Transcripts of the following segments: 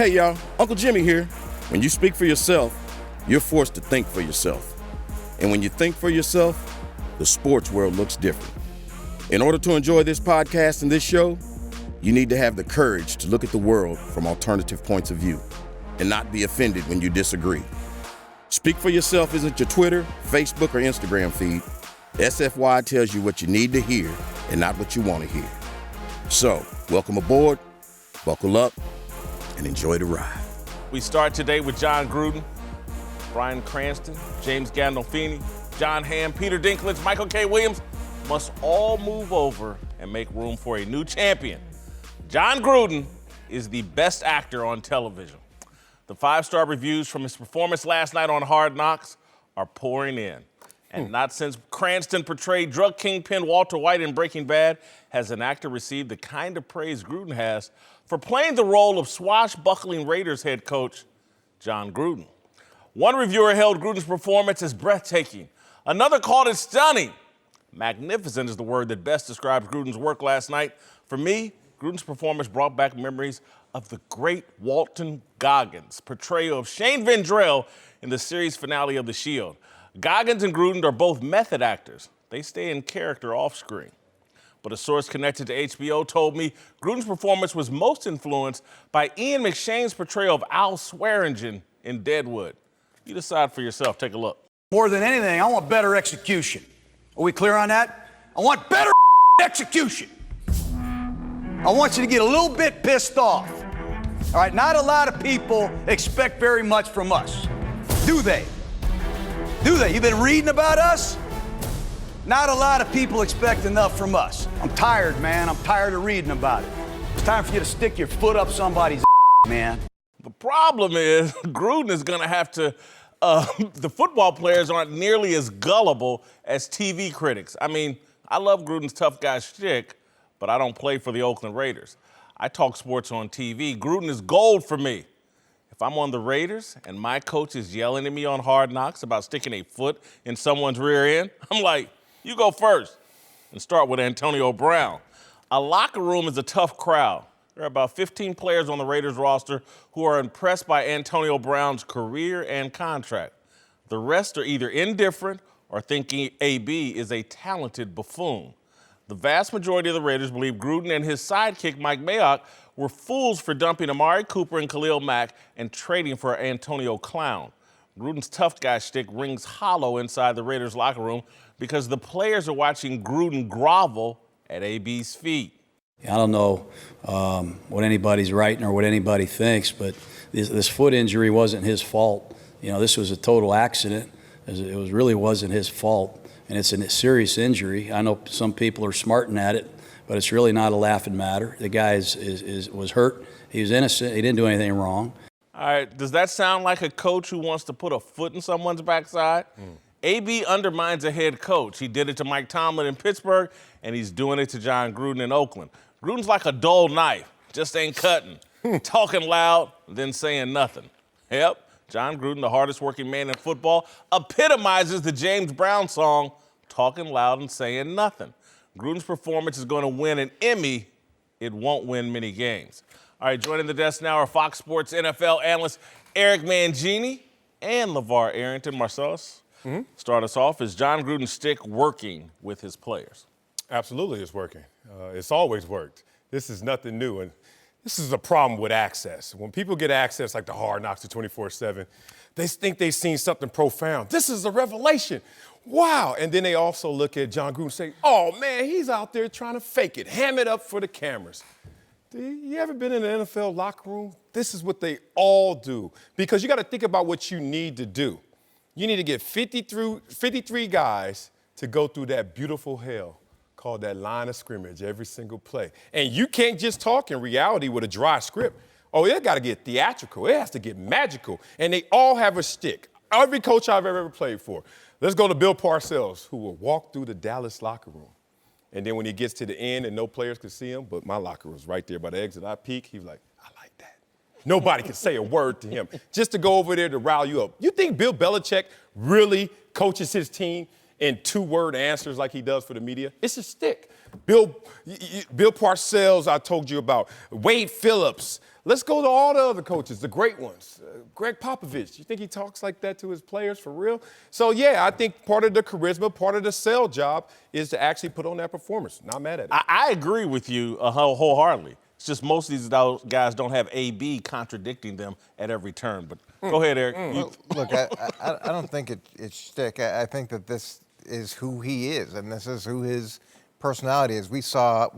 Hey y'all, Uncle Jimmy here. When you speak for yourself, you're forced to think for yourself. And when you think for yourself, the sports world looks different. In order to enjoy this podcast and this show, you need to have the courage to look at the world from alternative points of view and not be offended when you disagree. Speak for yourself isn't your Twitter, Facebook, or Instagram feed. SFY tells you what you need to hear and not what you want to hear. So, welcome aboard, buckle up, and enjoy the ride. We start today with John Gruden, Bryan Cranston, James Gandolfini, John Hamm, Peter Dinklage, Michael K. Williams must all move over and make room for a new champion. John Gruden is the best actor on television. The 5-star reviews from his performance last night on Hard Knocks are pouring in. And not since Cranston portrayed drug kingpin Walter White in Breaking Bad has an actor received the kind of praise Gruden has for playing the role of swashbuckling Raiders head coach John Gruden. One reviewer hailed Gruden's performance as breathtaking. Another called it stunning. Magnificent is the word that best describes Gruden's work last night. For me, Gruden's performance brought back memories of the great Walton Goggins' portrayal of Shane Vendrell in the series finale of The Shield. Goggins and Gruden are both method actors. They stay in character off screen. But a source connected to HBO told me Gruden's performance was most influenced by Ian McShane's portrayal of Al Swearingen in Deadwood. You decide for yourself. Take a look. More than anything, I want better execution. Are we clear on that? I want better execution. I want you to get a little bit pissed off. All right, not a lot of people expect very much from us. Do they? Do they? You've been reading about us? Not a lot of people expect enough from us. I'm tired, man. I'm tired of reading about it. It's time for you to stick your foot up somebody's man. The problem is Gruden is going to have to, the football players aren't nearly as gullible as TV critics. I mean, I love Gruden's tough guy shtick, but I don't play for the Oakland Raiders. I talk sports on TV. Gruden is gold for me. If I'm on the Raiders and my coach is yelling at me on Hard Knocks about sticking a foot in someone's rear end, I'm like, you go first, and start with Antonio Brown. A locker room is a tough crowd. There are about 15 players on the Raiders roster who are impressed by Antonio Brown's career and contract. The rest are either indifferent or thinking AB is a talented buffoon. The vast majority of the Raiders believe Gruden and his sidekick, Mike Mayock, were fools for dumping Amari Cooper and Khalil Mack and trading for Antonio Clown. Gruden's tough guy shtick rings hollow inside the Raiders locker room because the players are watching Gruden grovel at AB's feet. I don't know what anybody's writing or what anybody thinks, but this foot injury wasn't his fault. You know, this was a total accident. It really wasn't his fault, and it's a serious injury. I know some people are smarting at it, but it's really not a laughing matter. The guy was hurt. He was innocent. He didn't do anything wrong. All right, does that sound like a coach who wants to put a foot in someone's backside? AB undermines a head coach. He did it to Mike Tomlin in Pittsburgh, and he's doing it to John Gruden in Oakland. Gruden's like a dull knife, just ain't cutting. Talking loud, then saying nothing. Yep, John Gruden, the hardest working man in football, epitomizes the James Brown song, talking loud and saying nothing. Gruden's performance is going to win an Emmy. It won't win many games. All right, joining the desk now are Fox Sports NFL analysts Eric Mangini and LeVar Arrington. Marcellus, start us off. Is John Gruden's stick working with his players? Absolutely, it's working. It's always worked. This is nothing new, and this is a problem with access. When people get access like the Hard Knocks to 24/7, they think they've seen something profound. This is a revelation. Wow. And then they also look at John Gruden and say, oh, man, he's out there trying to fake it, ham it up for the cameras. You ever been in an NFL locker room? This is what they all do, because you got to think about what you need to do. You need to get 53 guys to go through that beautiful hell called that line of scrimmage every single play. And you can't just talk in reality with a dry script. Oh, it got to get theatrical. It has to get magical. And they all have a stick. Every coach I've ever played for. Let's go to Bill Parcells, who will walk through the Dallas locker room. And then when he gets to the end and no players could see him, but my locker was right there by the exit, I peek, he was like, I like that. Nobody can say a word to him just to go over there to rile you up. You think Bill Belichick really coaches his team in 2-word answers like he does for the media? It's a stick. Bill Parcells, I told you about. Wade Phillips. Let's go to all the other coaches, the great ones. Greg Popovich, you think he talks like that to his players for real? So, yeah, I think part of the charisma, part of the sell job is to actually put on that performance. Not mad at it. I agree with you wholeheartedly. It's just most of these guys don't have AB contradicting them at every turn. But go ahead, Eric. Well, look, I don't think it's shtick. I think that this is who he is, and this is who his personality is. We saw,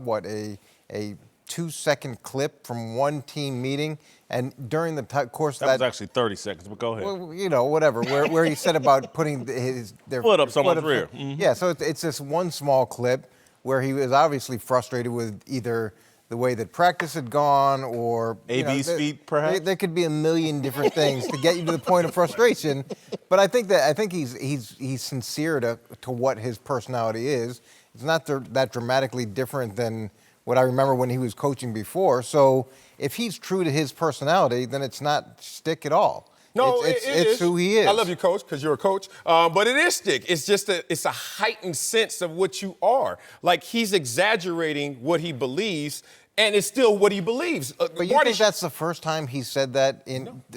a 2-second clip from one team meeting, and during the course of that was actually 30 seconds, but go ahead. Well, whatever, where he said about putting their foot up someone's rear. Mm-hmm. Yeah, so it's this one small clip where he was obviously frustrated with either the way that practice had gone or AB's feet, perhaps. There could be a million different things to get you to the point of frustration. But I think he's sincere to what his personality is. It's not that dramatically different than what I remember when he was coaching before. So if he's true to his personality, then it's not shtick at all. No, it's who he is. I love you, Coach, because you're a coach. But it is stick. It's just it's a heightened sense of what you are. Like he's exaggerating what he believes, and it's still what he believes. But you think that's the first time he said that?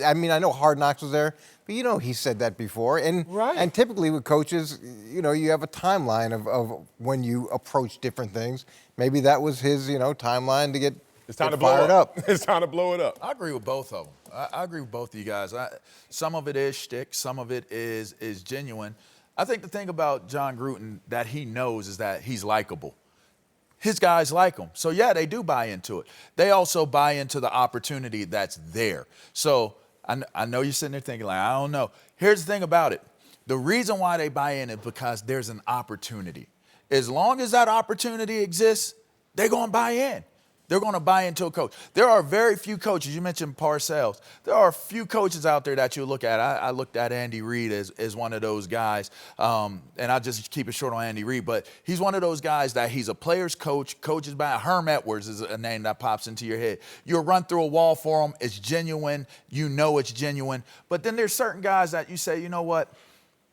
I mean, I know Hard Knocks was there, but he said that before. And typically with coaches, you have a timeline of when you approach different things. Maybe that was his, timeline to get fired up. It's time to blow it up. I agree with both of them. I agree with both of you guys. Some of it is shtick. Some of it is genuine. I think the thing about John Gruden that he knows is that he's likable. His guys like him. So, yeah, they do buy into it. They also buy into the opportunity that's there. So I know you're sitting there thinking, like, I don't know. Here's the thing about it. The reason why they buy in is because there's an opportunity. As long as that opportunity exists, they're going to buy in. They're going to buy into a coach. There are very few coaches. You mentioned Parcells. There are a few coaches out there that you look at. I looked at Andy Reid as one of those guys, and I'll just keep it short on Andy Reid. But he's one of those guys that he's a player's coach, coaches by. Herm Edwards is a name that pops into your head. You'll run through a wall for him. It's genuine. You know it's genuine. But then there's certain guys that you say, you know what,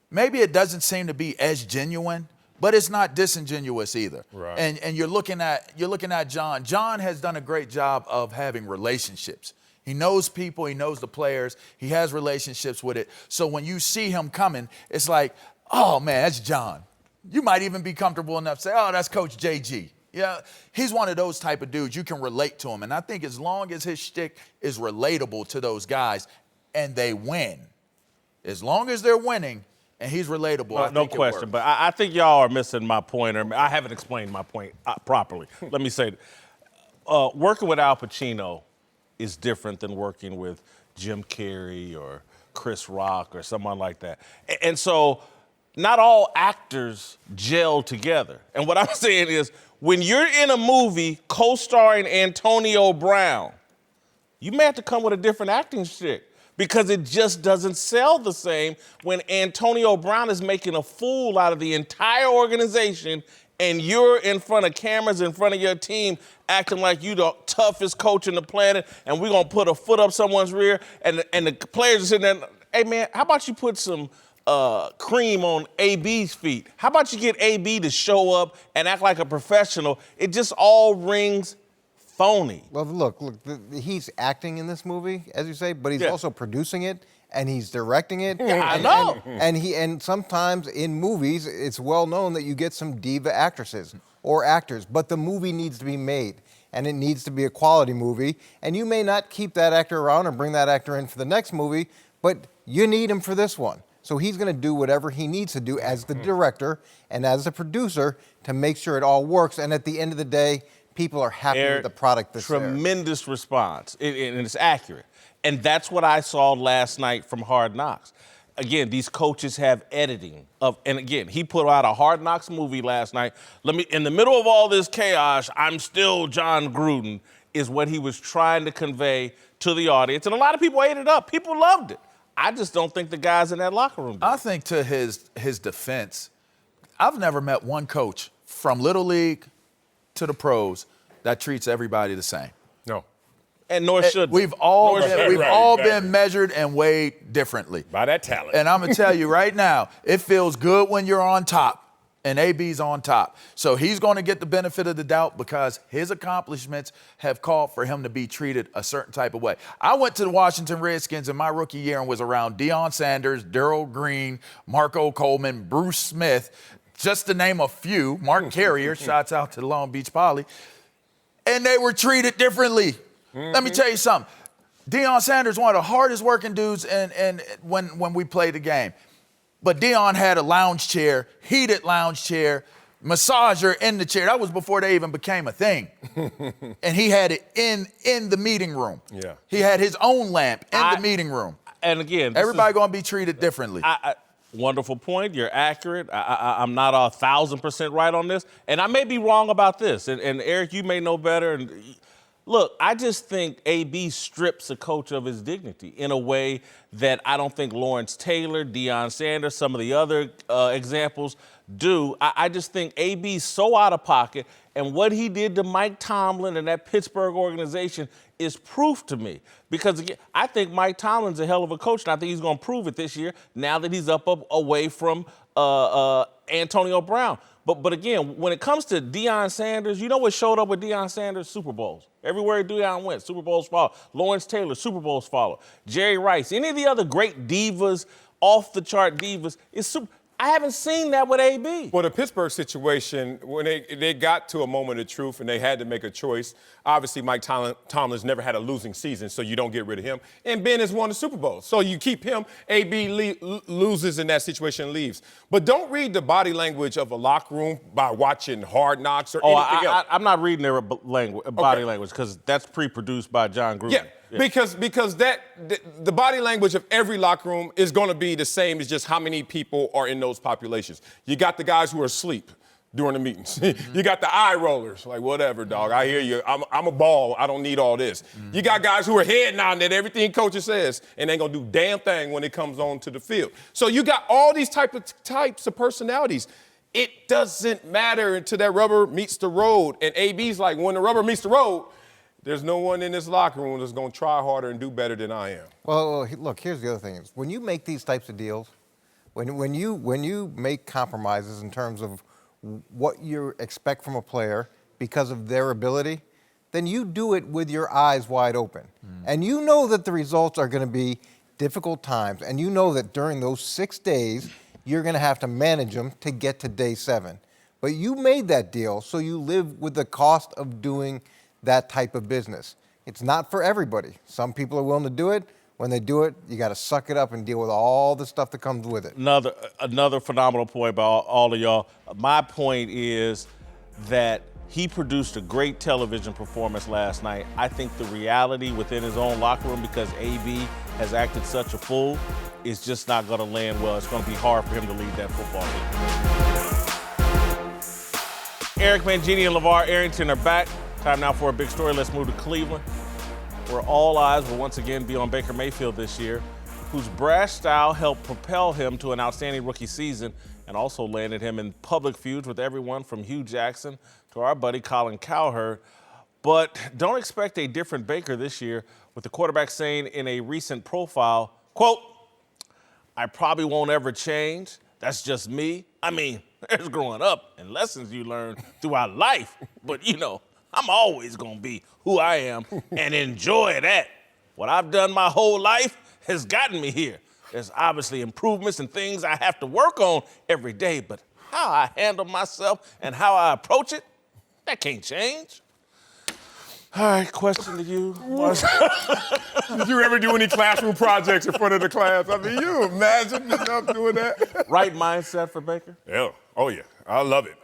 maybe it doesn't seem to be as genuine, but it's not disingenuous either. Right. And you're looking at John. John has done a great job of having relationships. He knows people, he knows the players, he has relationships with it. So when you see him coming, it's like, oh man, that's John. You might even be comfortable enough to say, oh, that's Coach JG. Yeah, he's one of those type of dudes. You can relate to him. And I think as long as his shtick is relatable to those guys and they win, as long as they're winning, and he's relatable. No question, but I think y'all are missing my point, or I haven't explained my point properly. Let me say, working with Al Pacino is different than working with Jim Carrey or Chris Rock or someone like that. And so not all actors gel together. And what I'm saying is, when you're in a movie co-starring Antonio Brown, you may have to come with a different acting shtick, because it just doesn't sell the same when Antonio Brown is making a fool out of the entire organization and you're in front of cameras, in front of your team, acting like you the toughest coach in the planet and we're going to put a foot up someone's rear, and the players are sitting there, hey, man, how about you put some cream on AB's feet? How about you get AB to show up and act like a professional? It just all rings phony. Well, look, he's acting in this movie, as you say, but he's also producing it and he's directing it. Yeah, I know. And sometimes in movies, it's well known that you get some diva actresses or actors, but the movie needs to be made and it needs to be a quality movie. And you may not keep that actor around or bring that actor in for the next movie, but you need him for this one. So he's going to do whatever he needs to do as the director and as the producer to make sure it all works. And at the end of the day, people are happy with the product that's tremendous response, and it's accurate. And that's what I saw last night from Hard Knocks. Again, these coaches have editing and again, he put out a Hard Knocks movie last night. In the middle of all this chaos, I'm still John Gruden, is what he was trying to convey to the audience. And a lot of people ate it up. People loved it. I just don't think the guys in that locker room did. I think to his defense, I've never met one coach from Little League to the pros that treats everybody the same. No. And nor should we've all been measured and weighed differently by that talent. And I'm gonna tell you right now, it feels good when you're on top. and AB's on top. So he's going to get the benefit of the doubt because his accomplishments have called for him to be treated a certain type of way. I went to the Washington Redskins in my rookie year and was around Deion Sanders, Darryl Green, Marco Coleman, Bruce Smith, just to name a few, Mark Carrier, shouts out to the Long Beach Poly, and they were treated differently. Let me tell you something. Deion Sanders, one of the hardest working dudes and when we played the game. But Deion had a lounge chair, heated lounge chair, massager in the chair. That was before they even became a thing. And he had it in the meeting room. Yeah. He had his own lamp in the meeting room. And again, everybody going to be treated differently. Wonderful point. You're accurate. I'm not 1,000% right on this. And I may be wrong about this. And Eric, you may know better. And look, I just think AB strips a coach of his dignity in a way that I don't think Lawrence Taylor, Deion Sanders, some of the other examples do. I just think AB's so out of pocket, and what he did to Mike Tomlin and that Pittsburgh organization is proof to me. Because again, I think Mike Tomlin's a hell of a coach, and I think he's going to prove it this year now that he's up away from Antonio Brown. But again, when it comes to Deion Sanders, you know what showed up with Deion Sanders? Super Bowls. Everywhere Deion went, Super Bowls follow. Lawrence Taylor, Super Bowls follow. Jerry Rice, any of the other great divas, off-the-chart divas, I haven't seen that with AB. Well, the Pittsburgh situation, when they got to a moment of truth and they had to make a choice, obviously Mike Tomlin's never had a losing season, so you don't get rid of him. And Ben has won the Super Bowl, so you keep him. AB loses in that situation and leaves. But don't read the body language of a locker room by watching Hard Knocks or anything else. I'm not reading their body language because that's pre-produced by John Gruden. Yeah. Because the body language of every locker room is going to be the same as just how many people are in those populations. You got the guys who are asleep during the meetings. You got the eye rollers, like, whatever, dog. I hear you. I'm a ball. I don't need all this. You got guys who are head nodding at everything coach says and ain't going to do damn thing when it comes on to the field. So you got all these types of personalities. It doesn't matter until that rubber meets the road. And AB's like, when the rubber meets the road, there's no one in this locker room that's going to try harder and do better than I am. Well, look, here's the other thing. Is when you make these types of deals, when you make compromises in terms of what you expect from a player because of their ability, then you do it with your eyes wide open. And you know that the results are going to be difficult times, and you know that during those 6 days, you're going to have to manage them to get to day 7. But you made that deal, so you live with the cost of doing that type of business. It's not for everybody. Some people are willing to do it. When they do it, you got to suck it up and deal with all the stuff that comes with it. Another phenomenal point by all of y'all. My point is that he produced a great television performance last night. I think the reality within his own locker room, because AB has acted such a fool, is just not going to land well. It's going to be hard for him to lead that football team. Eric Mangini and LeVar Arrington are back. Time now for a big story. Let's move to Cleveland, where all eyes will once again be on Baker Mayfield this year, whose brash style helped propel him to an outstanding rookie season and also landed him in public feuds with everyone from Hugh Jackson to our buddy Colin Cowherd. But don't expect a different Baker this year, with the quarterback saying in a recent profile, quote, "I probably won't ever change. That's just me. I mean, there's growing up and lessons you learn throughout life, but you know, I'm always going to be who I am and enjoy that. What I've done my whole life has gotten me here. There's obviously improvements and things I have to work on every day, but how I handle myself and how I approach it, that can't change." All right, question to you. Did you ever do any classroom projects in front of the class? I mean, you imagine doing that? Right mindset for Baker? Yeah. Oh, yeah. I love it.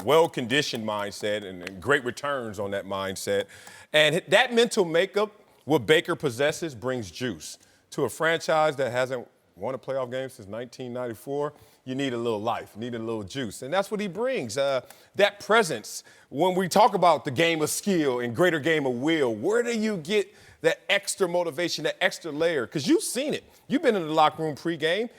Well-conditioned mindset and great returns on that mindset. And that mental makeup, what Baker possesses, brings juice. To a franchise that hasn't won a playoff game since 1994, you need a little life, you need a little juice. And that's what he brings, that presence. When we talk about the game of skill and greater game of will, where do you get that extra motivation, that extra layer? Because you've seen it. You've been in the locker room pregame.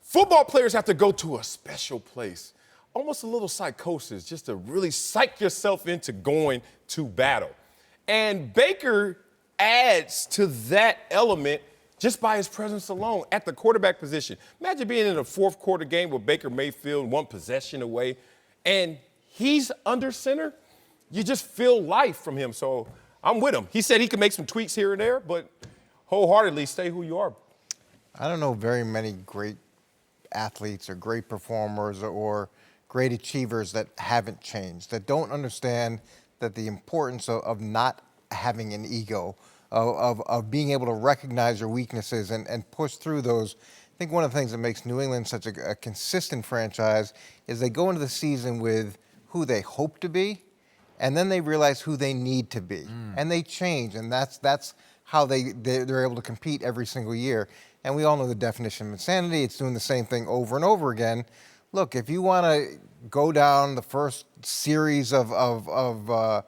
Football players have to go to a special place, almost a little psychosis, just to really psych yourself into going to battle. And Baker adds to that element just by his presence alone at the quarterback position. Imagine being in a fourth quarter game with Baker Mayfield, one possession away. and he's under center, you just feel life from him. So I'm with him. He said he can make some tweaks here and there, but wholeheartedly stay who you are. I don't know very many great athletes or great performers or great achievers that haven't changed, that don't understand that the importance of not having an ego, of being able to recognize your weaknesses and push through those. I think one of the things that makes New England such a consistent franchise is they go into the season with who they hope to be, and then they realize who they need to be, and they change, and that's how they're able to compete every single year. And we all know the definition of insanity. It's doing the same thing over and over again. Look, if you want to go down the first series of a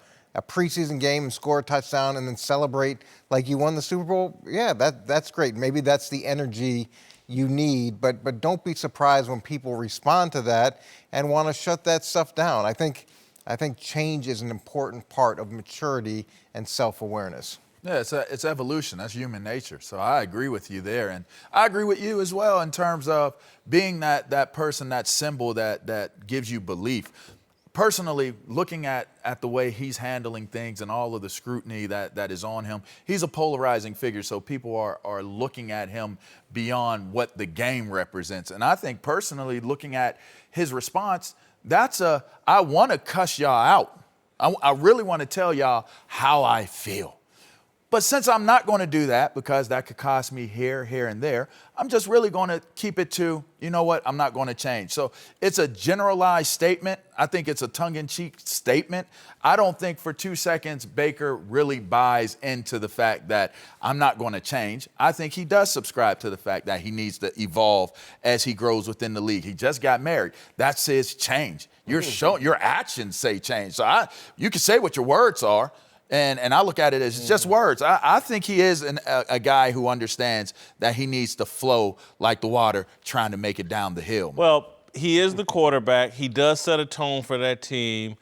preseason game and score a touchdown and then celebrate like you won the Super Bowl, yeah, that's great. Maybe that's the energy you need, but don't be surprised when people respond to that and want to shut that stuff down. I think change is an important part of maturity and self-awareness. Yeah, it's evolution. That's human nature. So I agree with you there. And I agree with you as well in terms of being that person, that symbol that gives you belief. Personally, looking at the way he's handling things and all of the scrutiny that is on him, he's a polarizing figure. So people are looking at him beyond what the game represents. And I think personally, looking at his response, I want to cuss y'all out. I really want to tell y'all how I feel. But since I'm not going to do that because that could cost me here, and there, I'm just really going to keep it to, you know what, I'm not going to change. So it's a generalized statement. I think it's a tongue-in-cheek statement. I don't think for 2 seconds Baker really buys into the fact that I'm not going to change. I think he does subscribe to the fact that he needs to evolve as he grows within the league. He just got married. That says change. Your actions say change. So you can say what your words are. And I look at it as just words. I think he is a guy who understands that he needs to flow like the water trying to make it down the hill. Well, he is the quarterback. He does set a tone for that team.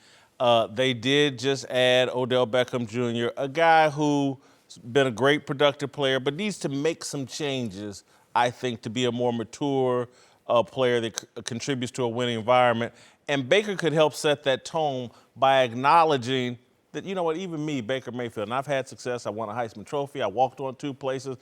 They did just add Odell Beckham Jr., a guy who's been a great productive player, but needs to make some changes, I think, to be a more mature player that contributes to a winning environment. And Baker could help set that tone by acknowledging that, you know what, even me, Baker Mayfield, and I've had success. I won a Heisman Trophy. I walked on 2 places.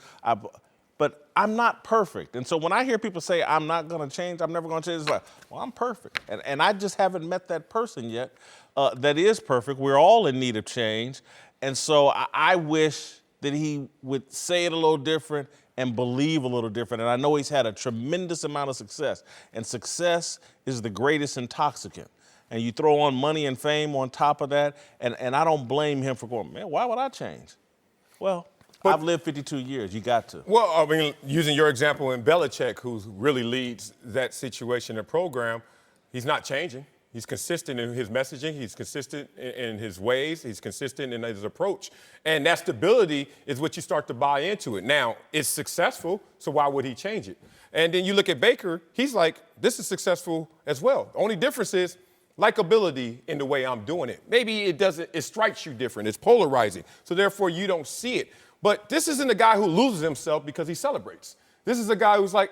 But I'm not perfect. And so when I hear people say, I'm not going to change, I'm never going to change, it's like, well, I'm perfect. And I just haven't met that person yet that is perfect. We're all in need of change. And so I wish that he would say it a little different and believe a little different. And I know he's had a tremendous amount of success. And success is the greatest intoxicant. And you throw on money and fame on top of that, and I don't blame him for going, man, why would I change? Well, I've lived 52 years. You got to. Well, I mean, using your example in Belichick, who really leads that situation and program, he's not changing. He's consistent in his messaging. He's consistent in his ways. He's consistent in his approach. And that stability is what you start to buy into it. Now, it's successful, so why would he change it? And then you look at Baker, he's like, this is successful as well. The only difference is likability in the way I'm doing it. Maybe it strikes you different. It's polarizing. So therefore you don't see it. But this isn't a guy who loses himself because he celebrates. This is a guy who's like,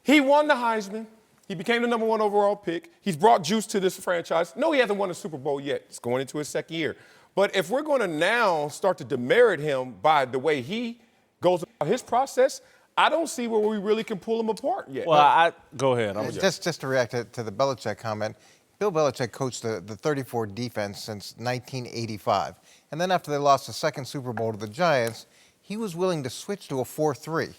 he won the Heisman. He became the #1 overall pick. He's brought juice to this franchise. No, he hasn't won a Super Bowl yet. It's going into his 2nd year. But if we're going to now start to demerit him by the way he goes about his process, I don't see where we really can pull them apart yet. Well, go ahead. Just to react to the Belichick comment, Bill Belichick coached the 34 defense since 1985. And then after they lost the 2nd Super Bowl to the Giants, he was willing to switch to a 4-3.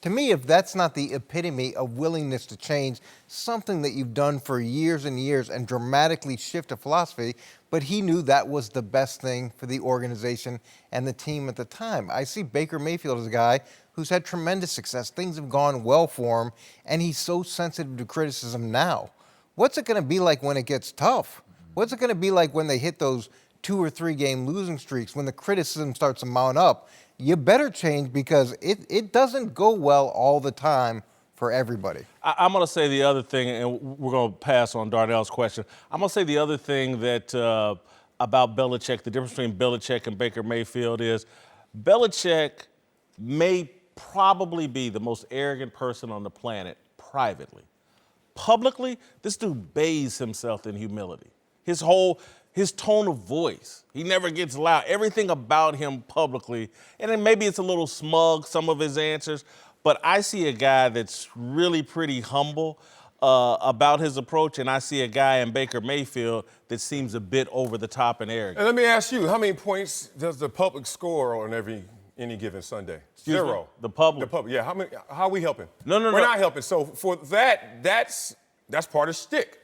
To me, if that's not the epitome of willingness to change something that you've done for years and years and dramatically shift a philosophy, but he knew that was the best thing for the organization and the team at the time. I see Baker Mayfield as a guy who's had tremendous success. Things have gone well for him, and he's so sensitive to criticism now. What's it going to be like when it gets tough? What's it going to be like when they hit those 2 or 3 game losing streaks, when the criticism starts to mount up? You better change because it doesn't go well all the time for everybody. I'm going to say the other thing, and we're going to pass on Darnell's question. I'm going to say the other thing that about Belichick, the difference between Belichick and Baker Mayfield is Belichick may probably be the most arrogant person on the planet privately. publicly, this dude bathes himself in humility. His tone of voice, he never gets loud. Everything about him publicly, and then maybe it's a little smug, some of his answers, but I see a guy that's really pretty humble about his approach, and I see a guy in Baker Mayfield that seems a bit over the top and arrogant. And let me ask you, how many points does the public score on any given Sunday? Excuse Zero. me? The public. The public, yeah. How are we helping? No. We're not helping. So for that's part of shtick.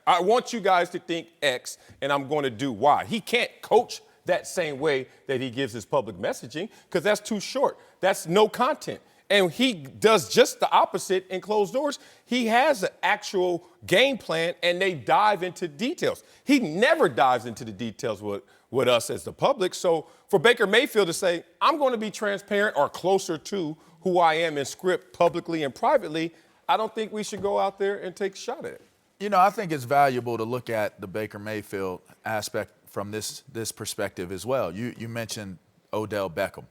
I want you guys to think X, and I'm going to do Y. He can't coach that same way that he gives his public messaging because that's too short. That's no content. And he does just the opposite in closed doors. He has an actual game plan, and they dive into details. He never dives into the details with us as the public. So for Baker Mayfield to say, I'm going to be transparent or closer to who I am in script publicly and privately, I don't think we should go out there and take a shot at it. You know, I think it's valuable to look at the Baker Mayfield aspect from this perspective as well. You mentioned Odell Beckham.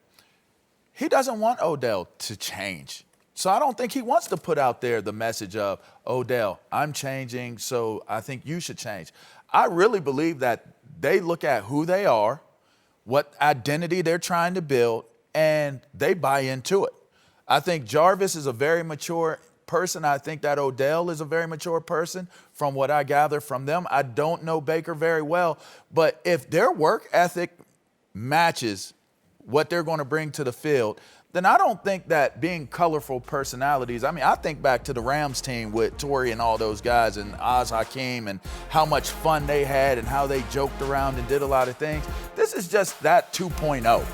He doesn't want Odell to change. So I don't think he wants to put out there the message of, Odell, I'm changing, so I think you should change. I really believe that they look at who they are, what identity they're trying to build, and they buy into it. I think Jarvis is a very mature person. I think that Odell is a very mature person from what I gather from them. I don't know Baker very well, but if their work ethic matches what they're going to bring to the field, then I don't think that being colorful personalities, I mean, I think back to the Rams team with Torrey and all those guys and Oz Hakeem and how much fun they had and how they joked around and did a lot of things. This is just that 2.0,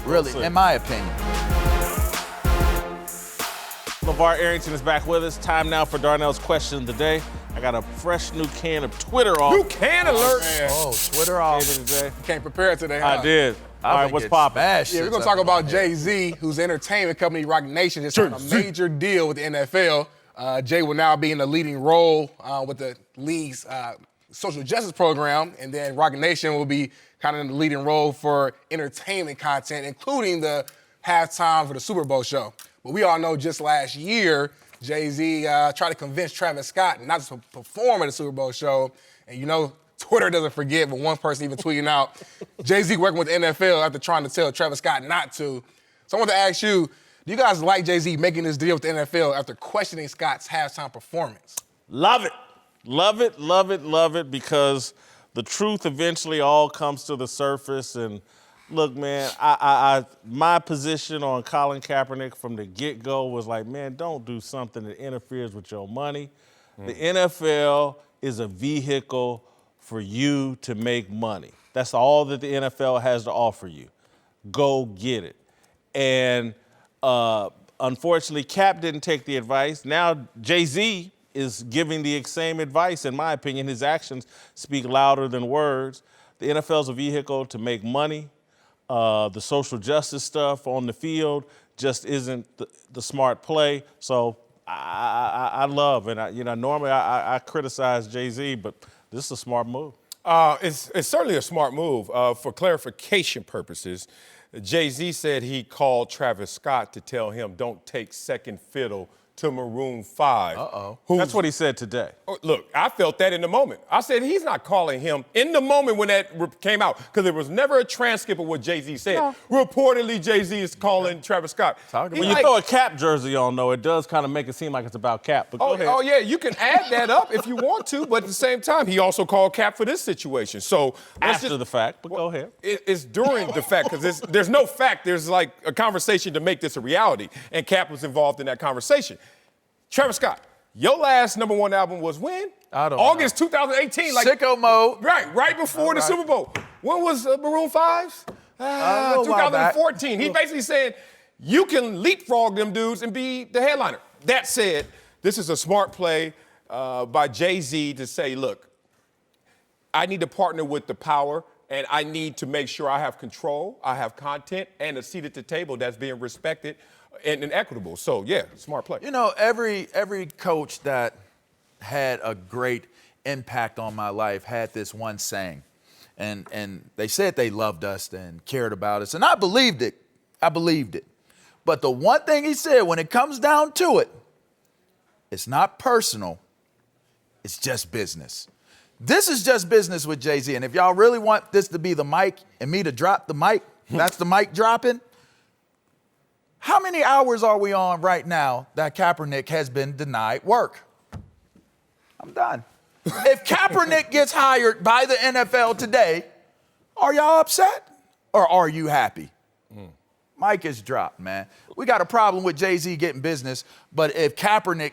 really, in my opinion. LeVar Arrington is back with us. Time now for Darnell's question of the day. I got a fresh new can of Twitter off. New can alert. Twitter off. Today. You can't prepare today, huh? I did. All right, what's poppin'? Yeah, we're going to talk about Jay-Z, whose entertainment company, Roc Nation, just signed a major deal with the NFL. Jay will now be in the leading role with the league's social justice program, and then Roc Nation will be kind of in the leading role for entertainment content, including the halftime for the Super Bowl show. But we all know just last year, Jay-Z tried to convince Travis Scott not to perform at the Super Bowl show, and you know, Twitter doesn't forget, but one person even tweeting out, Jay-Z working with the NFL after trying to tell Travis Scott not to. So I want to ask you, do you guys like Jay-Z making this deal with the NFL after questioning Scott's halftime performance? Love it. Love it, love it, love it, because the truth eventually all comes to the surface. And look, man, my position on Colin Kaepernick from the get-go was like, man, don't do something that interferes with your money. The NFL is a vehicle for you to make money. That's all that the NFL has to offer you. Go get it. And unfortunately, Cap didn't take the advice. Now Jay-Z is giving the same advice. In my opinion, his actions speak louder than words. The NFL is a vehicle to make money. The social justice stuff on the field just isn't the smart play. So I love, and normally I criticize Jay-Z, but this is a smart move. It's certainly a smart move. For clarification purposes, Jay-Z said he called Travis Scott to tell him don't take second fiddle to Maroon 5. That's what he said today. Look, I felt that in the moment. I said he's not calling him in the moment when that came out, because there was never a transcript of what Jay-Z said. No. Reportedly, Jay-Z is calling Travis Scott. When you throw a Cap jersey on, though, it does kind of make it seem like it's about Cap. But go ahead. Oh, yeah, you can add that up if you want to, but at the same time, he also called Cap for this situation. So after the fact, but go ahead. It's during the fact, because there's no fact. There's like a conversation to make this a reality, and Cap was involved in that conversation. Travis Scott, your last #1 album was when? I don't August know. 2018. Sicko Mode. Right before the Super Bowl. When was Maroon 5's? 2014. He basically said, you can leapfrog them dudes and be the headliner. That said, this is a smart play by Jay-Z to say, look, I need to partner with the power, and I need to make sure I have control, I have content, and a seat at the table that's being respected and equitable. So, yeah, smart play. You know, every coach that had a great impact on my life had this one saying. And they said they loved us and cared about us. And I believed it. But the one thing he said, when it comes down to it, it's not personal, it's just business. This is just business with Jay-Z. And if y'all really want this to be the mic and me to drop the mic, that's the mic dropping. How many hours are we on right now that Kaepernick has been denied work? I'm done. If Kaepernick gets hired by the NFL today, are y'all upset or are you happy? Mic is dropped, man. We got a problem with Jay-Z getting business, but if Kaepernick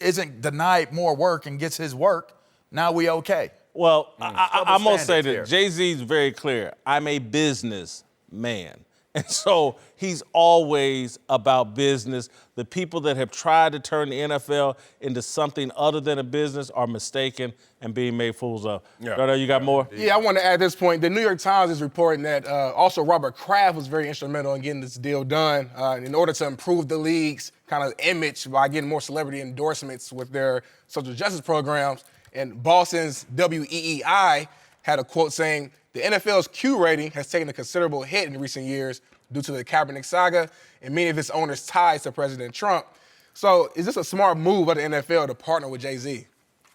isn't denied more work and gets his work, now we okay. Well, I'm going to say that here. Jay-Z's very clear. I'm a businessman. And so he's always about business. The people that have tried to turn the NFL into something other than a business are mistaken and being made fools of. Yeah. You got more? Yeah, I want to add this point. The New York Times is reporting that also Robert Kraft was very instrumental in getting this deal done in order to improve the league's kind of image by getting more celebrity endorsements with their social justice programs. And Boston's WEEI had a quote saying, the NFL's Q rating has taken a considerable hit in recent years due to the Kaepernick saga and many of its owners' ties to President Trump. So is this a smart move by the NFL to partner with Jay-Z?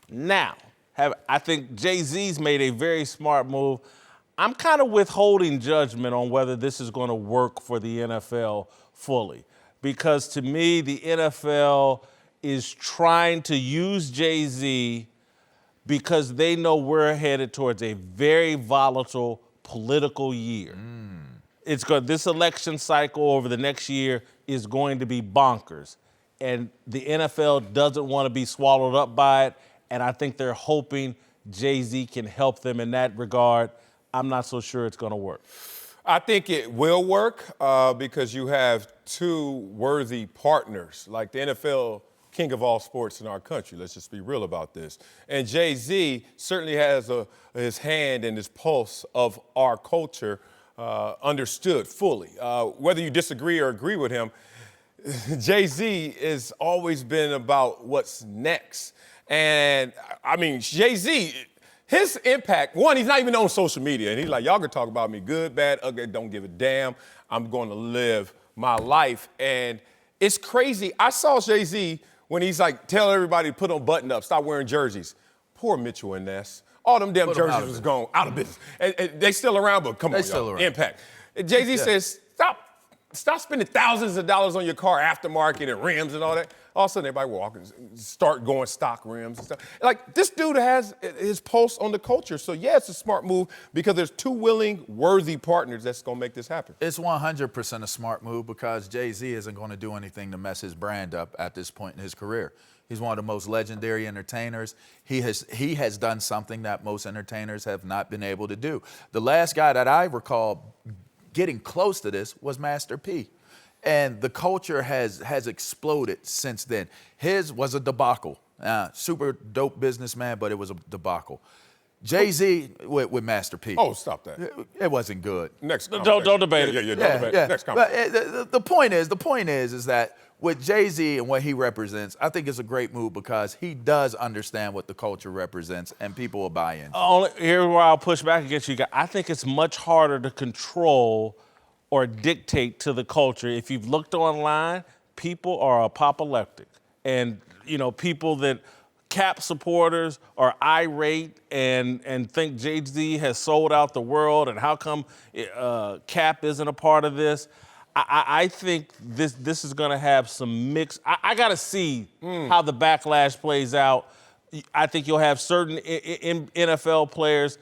Now, I think Jay-Z's made a very smart move. I'm kind of withholding judgment on whether this is going to work for the NFL fully. Because to me, the NFL is trying to use Jay-Z because they know we're headed towards a very volatile political year. This election cycle over the next year is going to be bonkers. And the NFL doesn't want to be swallowed up by it. And I think they're hoping Jay-Z can help them in that regard. I'm not so sure it's going to work. I think it will work because you have two worthy partners, like the NFL, king of all sports in our country. Let's just be real about this. And Jay-Z certainly has his hand and his pulse of our culture understood fully. Whether you disagree or agree with him, Jay-Z has always been about what's next. And I mean, Jay-Z, his impact, one, he's not even on social media. And he's like, y'all can talk about me good, bad, ugly, don't give a damn. I'm going to live my life. And it's crazy. I saw Jay-Z when he's like, tell everybody to put on button-ups, stop wearing jerseys. Poor Mitchell and Ness. All them damn jerseys was gone, out of business. And they still around, but come on, y'all. Impact. And Jay-Z says, stop spending thousands of dollars on your car aftermarket and rims and all that. All of a sudden, everybody start going stock rims and stuff. Like, this dude has his pulse on the culture. So, yeah, it's a smart move because there's two willing, worthy partners that's going to make this happen. It's 100% a smart move because Jay-Z isn't going to do anything to mess his brand up at this point in his career. He's one of the most legendary entertainers. He has done something that most entertainers have not been able to do. The last guy that I recall getting close to this was Master P. And the culture has exploded since then. His was a debacle. Super dope businessman, but it was a debacle. Jay-Z with Master P. Oh, stop that. It wasn't good. Next don't debate it. Don't debate it. Next conversation. But the point is that with Jay-Z and what he represents, I think it's a great move because he does understand what the culture represents and people will buy in. Here's where I'll push back against you guys. I think it's much harder to control or dictate to the culture. If you've looked online, people are apoplectic. And, people that Cap supporters are irate and think Jay-Z has sold out the world and how come Cap isn't a part of this. I think this is going to have some mix. I got to see how the backlash plays out. I think you'll have certain NFL players,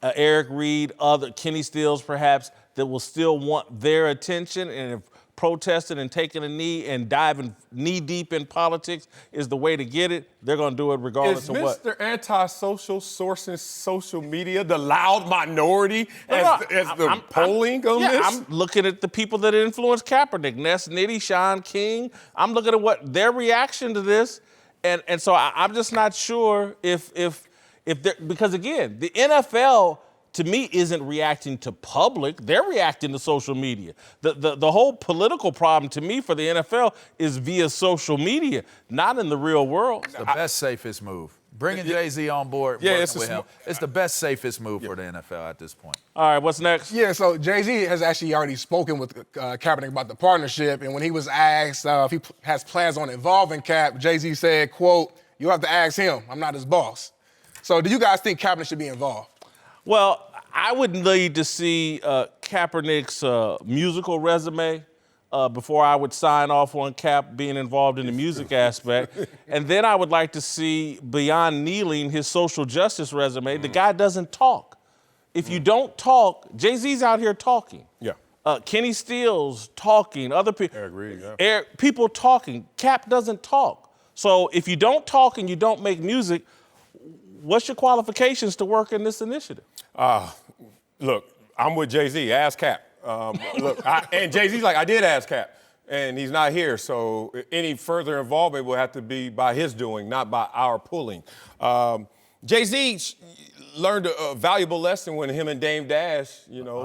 Eric Reed, Kenny Stills perhaps, that will still want their attention and have protested and taken a knee and diving knee-deep in politics is the way to get it. They're going to do it regardless of what. Is Mr. Antisocial sourcing social media the loud minority as the polling on this? I'm looking at the people that influence Kaepernick, Ness Nitty, Sean King. I'm looking at what their reaction to this. And so I'm just not sure if because again, the NFL to me isn't reacting to public, they're reacting to social media. The whole political problem to me for the NFL is via social media, not in the real world. It's the best, safest move. Bringing Jay-Z on board with him, it's the best, safest move for the NFL at this point. All right, what's next? Yeah, so Jay-Z has actually already spoken with Kaepernick about the partnership, and when he was asked if he has plans on involving Cap, Jay-Z said, quote, You have to ask him. I'm not his boss. So do you guys think Kaepernick should be involved? Well, I would need to see Kaepernick's musical resume before I would sign off on Cap being involved in the music aspect. And then I would like to see, beyond kneeling, his social justice resume. The guy doesn't talk. If you don't talk, Jay-Z's out here talking. Yeah. Kenny Stills talking, other people. Eric Reed, yeah. People talking. Cap doesn't talk. So if you don't talk and you don't make music, what's your qualifications to work in this initiative? Look, I'm with Jay-Z. Ask Cap. And Jay-Z's like, I did ask Cap, and he's not here. So any further involvement will have to be by his doing, not by our pulling. Jay-Z learned a valuable lesson when him and Dame Dash,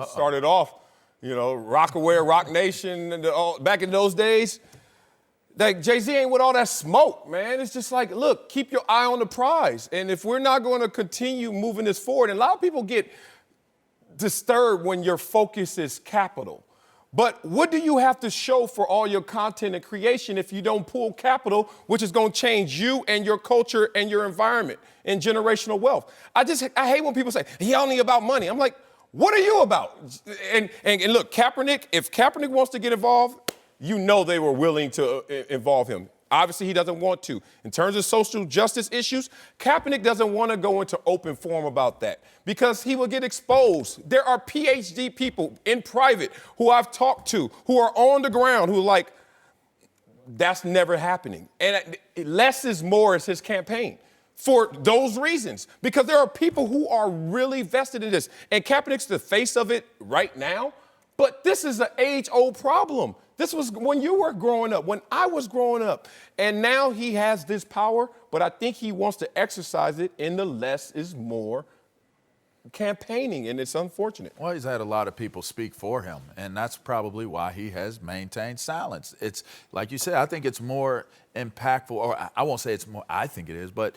started off, Rockaware, Rock Nation, and back in those days. Like, Jay-Z ain't with all that smoke, man. It's just like, look, keep your eye on the prize. And if we're not going to continue moving this forward, and a lot of people get disturbed when your focus is capital. But what do you have to show for all your content and creation if you don't pull capital, which is going to change you and your culture and your environment and generational wealth? I hate when people say, he only about money. I'm like, what are you about? And look, Kaepernick, if Kaepernick wants to get involved, they were willing to involve him. Obviously, he doesn't want to. In terms of social justice issues, Kaepernick doesn't want to go into open forum about that because he will get exposed. There are PhD people in private who I've talked to who are on the ground who are like, that's never happening. And less is more is his campaign for those reasons, because there are people who are really vested in this. And Kaepernick's the face of it right now, but this is an age-old problem. This was when you were growing up, when I was growing up. And now he has this power, but I think he wants to exercise it in the less is more campaigning, and it's unfortunate. Well, he's had a lot of people speak for him, and that's probably why he has maintained silence. It's, like you said, I think it's more impactful, or I won't say it's more, I think it is, but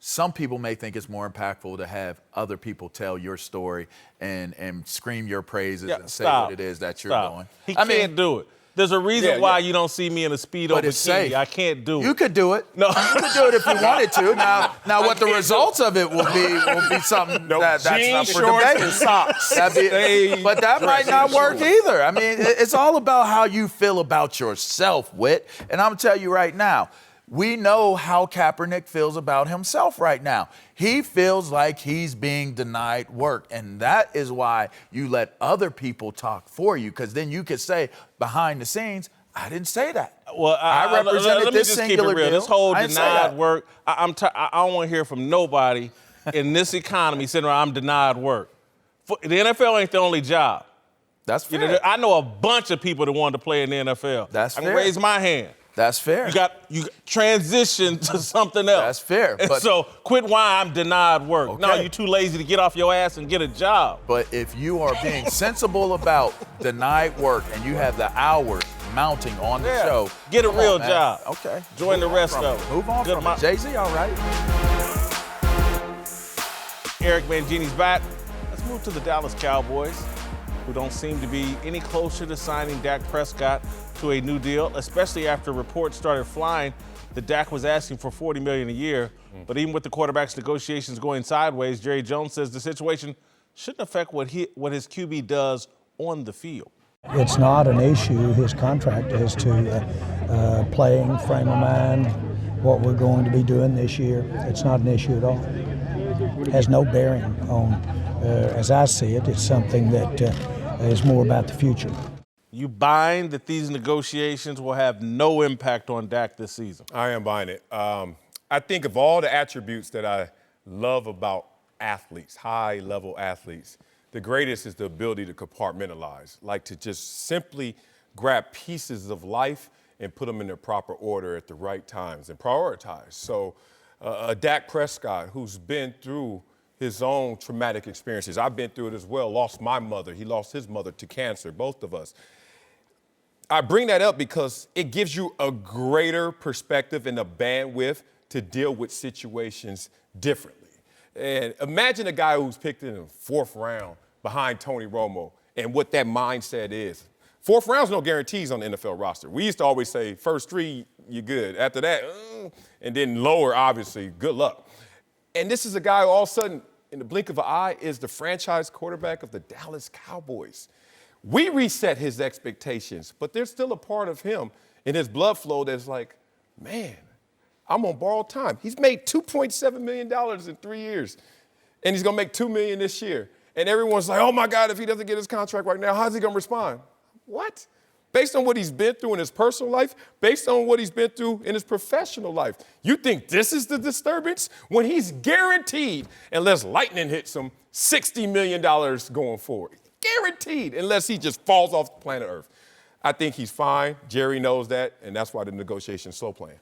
some people may think it's more impactful to have other people tell your story and scream your praises and say what it is that you're doing. He can't do it. There's a reason why you don't see me in a Speedo bikini. I can't do it. You could do it. No, you could do it if you wanted to. Now, what the results of it will be something that's up for debate. And socks. But that might not work either. I mean, it's all about how you feel about yourself, Whit. And I'm gonna tell you right now, we know how Kaepernick feels about himself right now. He feels like he's being denied work, and that is why you let other people talk for you, because then you could say behind the scenes, I didn't say that. Well, I represented this singular deal. This whole denied work, I don't want to hear from nobody in this economy saying, I'm denied work. The NFL ain't the only job. That's fair. I know a bunch of people that wanted to play in the NFL. That's fair. I can raise my hand. That's fair. You transition to something else. That's fair. But so quit why I'm denied work. Okay. No, you're too lazy to get off your ass and get a job. But if you are being sensible about denied work and you have the hours mounting on the show, get a real job. Okay. Join the rest of it. Move on from it. Jay-Z, all right. Eric Mangini's back. Let's move to the Dallas Cowboys, who don't seem to be any closer to signing Dak Prescott to a new deal, especially after reports started flying that Dak was asking for $40 million a year. But even with the quarterback's negotiations going sideways, Jerry Jones says the situation shouldn't affect what his QB does on the field. It's not an issue. His contract is to playing, frame of mind, what we're going to be doing this year. It's not an issue at all. It has no bearing on, as I see it, it's something that is more about the future. You buying that these negotiations will have no impact on Dak this season? I am buying it. I think of all the attributes that I love about athletes, high-level athletes, the greatest is the ability to compartmentalize, like to just simply grab pieces of life and put them in their proper order at the right times and prioritize. So a Dak Prescott who's been through his own traumatic experiences. I've been through it as well, lost my mother. He lost his mother to cancer, both of us. I bring that up because it gives you a greater perspective and a bandwidth to deal with situations differently. And imagine a guy who's picked in the 4th round behind Tony Romo and what that mindset is. 4th round's no guarantees on the NFL roster. We used to always say first 3 you're good. After that, and then lower, obviously, good luck. And this is a guy who all of a sudden, in the blink of an eye, is the franchise quarterback of the Dallas Cowboys. We reset his expectations, but there's still a part of him in his blood flow that's like, man, I'm on borrowed time. He's made $2.7 million in 3 years, and he's going to make $2 million this year. And everyone's like, oh, my God, if he doesn't get his contract right now, how's he going to respond? What? Based on what he's been through in his personal life, based on what he's been through in his professional life, you think this is the disturbance? When he's guaranteed, unless lightning hits him, $60 million going forward. Guaranteed, unless he just falls off planet Earth. I think he's fine. Jerry knows that, and that's why the negotiation's slow playing.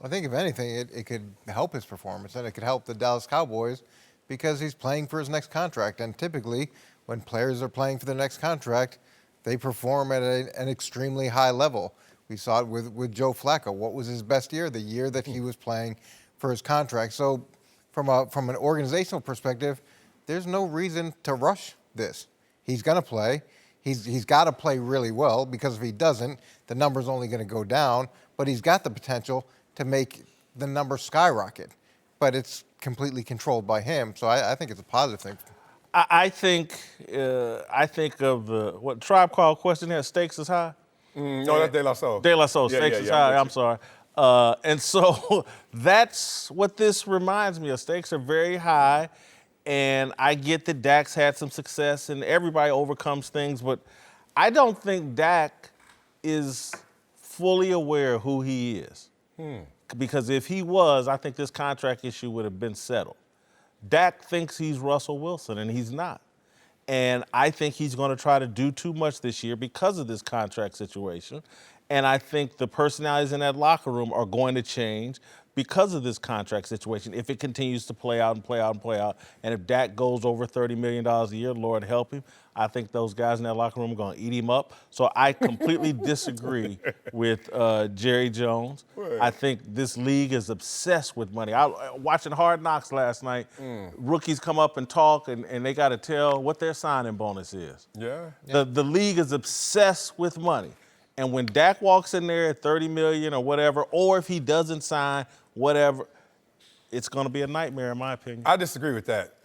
I think, if anything, it could help his performance, and it could help the Dallas Cowboys because he's playing for his next contract. And typically, when players are playing for their next contract, they perform at an extremely high level. We saw it with Joe Flacco. What was his best year? The year that he was playing for his contract. So from an organizational perspective, there's no reason to rush this. He's going to play. He's got to play really well, because if he doesn't, the number's only going to go down. But he's got the potential to make the number skyrocket. But it's completely controlled by him. So I think it's a positive thing. I think of what Tribe Called Question here, stakes is high. No, that's De La Soul. De La Soul, stakes is high, I'm sorry. And so that's what this reminds me of. Stakes are very high, and I get that Dak's had some success and everybody overcomes things, but I don't think Dak is fully aware of who he is. Because if he was, I think this contract issue would have been settled. Dak thinks he's Russell Wilson, and he's not. And I think he's going to try to do too much this year because of this contract situation. And I think the personalities in that locker room are going to change because of this contract situation if it continues to play out and play out and play out. And if Dak goes over $30 million a year, Lord help him, I think those guys in that locker room are going to eat him up. So I completely disagree with Jerry Jones. I think this league is obsessed with money. Watching Hard Knocks last night, rookies come up and talk, and they got to tell what their signing bonus is. Yeah. The league is obsessed with money. And when Dak walks in there at $30 million or whatever, or if he doesn't sign, whatever, it's going to be a nightmare, in my opinion. I disagree with that.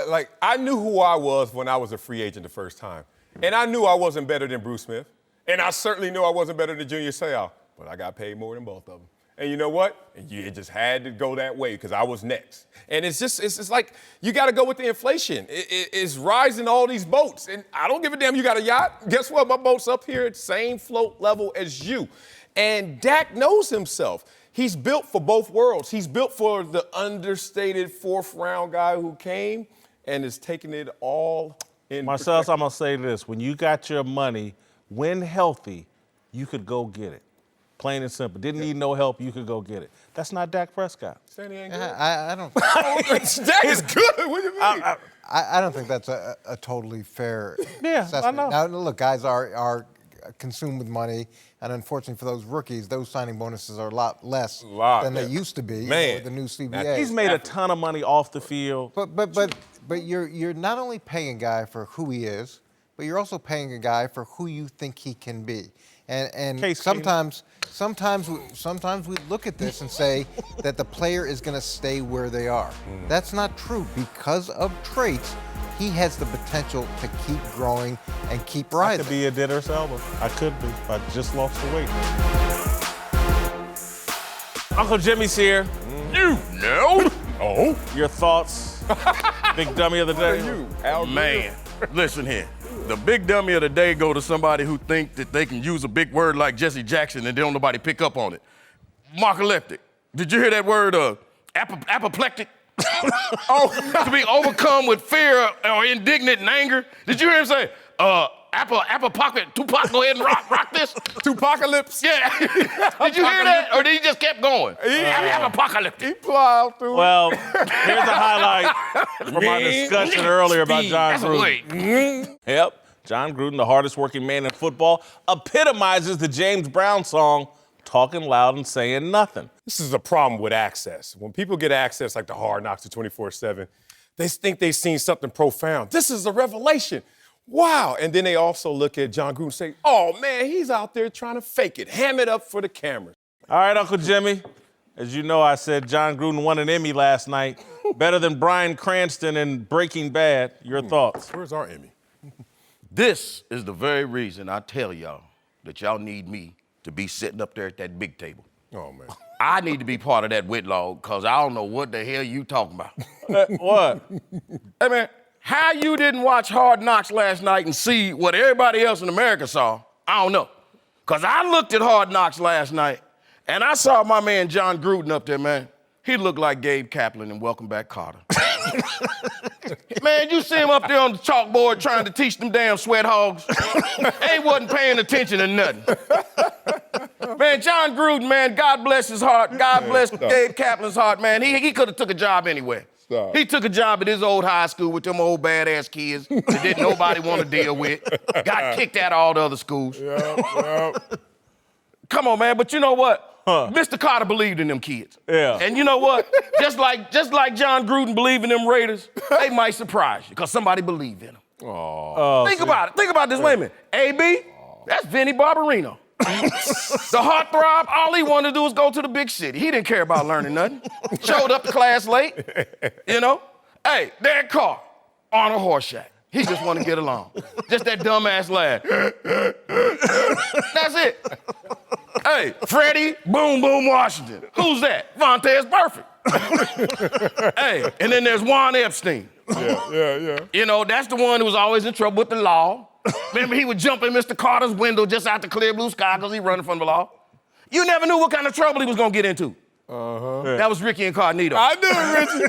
Like, I knew who I was when I was a free agent the first time. And I knew I wasn't better than Bruce Smith. And I certainly knew I wasn't better than Junior Seau. But I got paid more than both of them. And you know what? It just had to go that way because I was next. And it's like you got to go with the inflation. It's rising all these boats. And I don't give a damn you got a yacht. Guess what? My boat's up here at the same float level as you. And Dak knows himself. He's built for both worlds. He's built for the understated fourth-round guy who came and is taking it all in. Marcellus, I'm going to say this. When you got your money, when healthy, you could go get it. Plain and simple. Didn't need no help, you could go get it. That's not Dak Prescott. Saying he ain't good? I don't. Dak is good. What do you mean? I don't think that's a totally fair assessment. I know. Now, look, guys are consumed with money, and unfortunately for those rookies, those signing bonuses are a lot less than they used to be. Man. With the new CBA. He's made a ton of money off the field. But you're not only paying a guy for who he is, but you're also paying a guy for who you think he can be. And sometimes we look at this and say that the player is going to stay where they are. That's not true. Because of traits, he has the potential to keep growing and keep rising. I could be a Idris Elba. I could be. I just lost the weight. Uncle Jimmy's here. You know? Oh. Your thoughts? Big dummy of the day. Man, listen here. The big dummy of the day go to somebody who think that they can use a big word like Jesse Jackson and don't nobody pick up on it. Narcoleptic. Did you hear that word, apoplectic? To be overcome with fear or indignant and anger. Did you hear him say, apple pocket, Tupac, go ahead and rock this? Tupacalypse? Yeah. Did you hear that? Or did he just kept going? Apocalyptic. He plowed through Well, here's a highlight from our discussion earlier about John Gruden. Yep, John Gruden, the hardest working man in football, epitomizes the James Brown song, talking loud and saying nothing. This is a problem with access. When people get access like the Hard Knocks to 24/7, they think they've seen something profound. This is a revelation. Wow. And then they also look at John Gruden and say, oh, man, he's out there trying to fake it, ham it up for the cameras. All right, Uncle Jimmy. As you know, I said John Gruden won an Emmy last night. Better than Bryan Cranston in Breaking Bad. Your thoughts? Where's our Emmy? This is the very reason I tell y'all that y'all need me to be sitting up there at that big table. Oh, man. I need to be part of that Whitlock, because I don't know what the hell you talking about. What? Hey, man, how you didn't watch Hard Knocks last night and see what everybody else in America saw, I don't know. Because I looked at Hard Knocks last night, and I saw my man John Gruden up there, man. He looked like Gabe Kaplan in Welcome Back, Kotter. Man, you see him up there on the chalkboard trying to teach them damn sweat hogs. They wasn't paying attention to nothing. Man, John Gruden, man, God bless his heart. God bless Gabe Kaplan's heart, man. He could have took a job anywhere. Stop. He took a job at his old high school with them old badass kids that didn't nobody want to deal with. Got kicked out of all the other schools. Yep. Come on, man, but you know what? Mr. Carter believed in them kids. Yeah. And you know what? just like John Gruden believed in them Raiders, they might surprise you because somebody believed in them. Think about it. Think about this. Wait a minute. AB, that's Vinny Barbarino. The heartthrob, all he wanted to do was go to the big city. He didn't care about learning nothing. Showed up to class late, you know? Hey, Derek Carr on a Horseshack. He just want to get along. Just that dumbass laugh. That's it. Hey, Freddie Boom Boom Washington. Who's that? Vontaze Burfict. Hey, and then there's Juan Epstein. Yeah. You know, that's the one who was always in trouble with the law. Remember, he would jump in Mr. Carter's window just out the clear blue sky because he running from the law. You never knew what kind of trouble he was going to get into. That was Ricky Incognito. I knew it, Richie.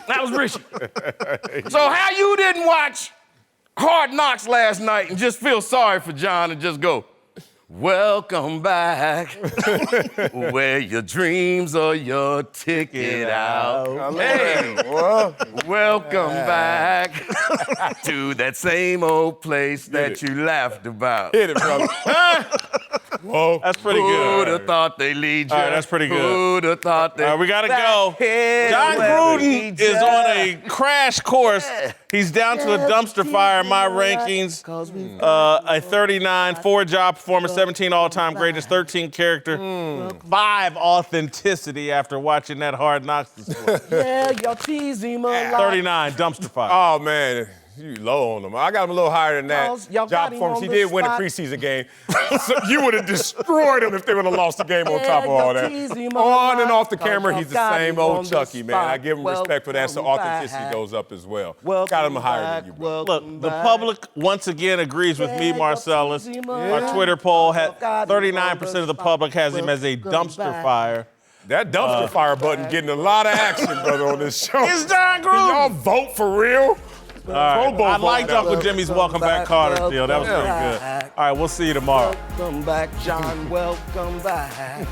That was Richie. So how you didn't watch Hard Knocks last night and just feel sorry for John and just go, welcome back, where your dreams are your ticket out. Hey, welcome back to that same old place that you laughed about. Hit it, brother. Whoa. That's pretty good. Who'd have thought they lead you? All right, that's pretty good. Who'd have thought they... All right, we gotta go. John Gruden is on a crash course. He's down to a dumpster fire in my rankings. A 39, 4-job performance, 17 all-time greatest, 13 character, 5 authenticity after watching that Hard Knocks this morning. Yeah, y'all tease him a lot. 39, dumpster fire. Oh, man. You low on him. I got him a little higher than that. Y'all got Job him performance. on He the did win a spot. preseason game. So you would have destroyed him if they would have lost the game on top of all that. On and off the camera, he's the same old Chucky, man. I give him respect for that, so authenticity goes up as well. Got him higher than you, bro. Look, the public once again agrees with me, Marcellus. Our Twitter poll had 39% of the public has him as a dumpster fire. That dumpster fire button getting a lot of action, brother, on this show. It's John Gruden. Can y'all vote for real? All right. Pro Bowl I liked vote now. Uncle Jimmy's Welcome Back Carter deal. That was pretty good. All right, we'll see you tomorrow. Welcome back, John. Welcome back.